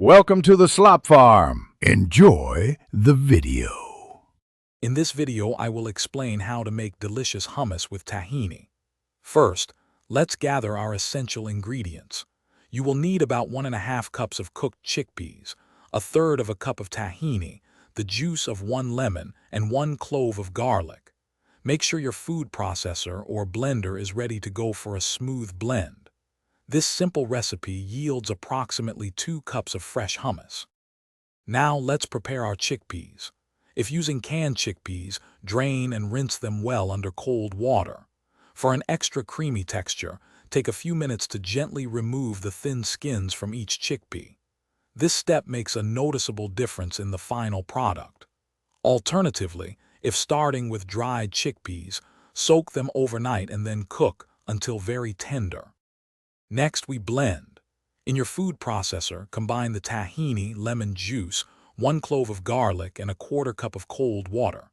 Welcome to the Slop Farm. Enjoy the video. In this video, I will explain how to make delicious hummus with tahini. First, let's gather our essential ingredients. You will need about 1½ cups of cooked chickpeas, 1/3 cup of tahini, the juice of 1 lemon, and 1 clove of garlic. Make sure your food processor or blender is ready to go for a smooth blend. This simple recipe yields approximately 2 cups of fresh hummus. Now let's prepare our chickpeas. If using canned chickpeas, drain and rinse them well under cold water. For an extra creamy texture, take a few minutes to gently remove the thin skins from each chickpea. This step makes a noticeable difference in the final product. Alternatively, if starting with dried chickpeas, soak them overnight and then cook until very tender. Next, we blend. In your food processor, combine the tahini, lemon juice, 1 clove of garlic, and 1/4 cup of cold water.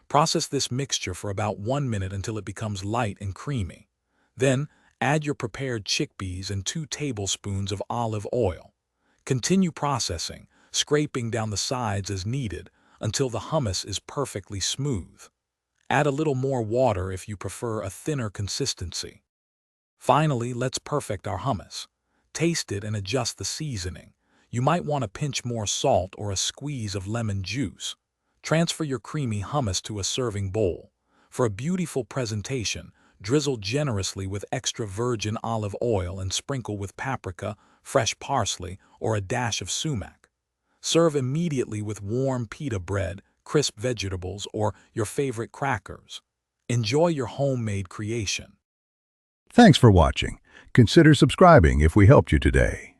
Process this mixture for about 1 minute until it becomes light and creamy. Then, add your prepared chickpeas and 2 tablespoons of olive oil. Continue processing, scraping down the sides as needed until the hummus is perfectly smooth. Add a little more water if you prefer a thinner consistency. Finally, let's perfect our hummus. Taste it and adjust the seasoning. You might want a pinch more salt or a squeeze of lemon juice. Transfer your creamy hummus to a serving bowl. For a beautiful presentation, drizzle generously with extra virgin olive oil and sprinkle with paprika, fresh parsley, or a dash of sumac. Serve immediately with warm pita bread, crisp vegetables, or your favorite crackers. Enjoy your homemade creation. Thanks for watching. Consider subscribing if we helped you today.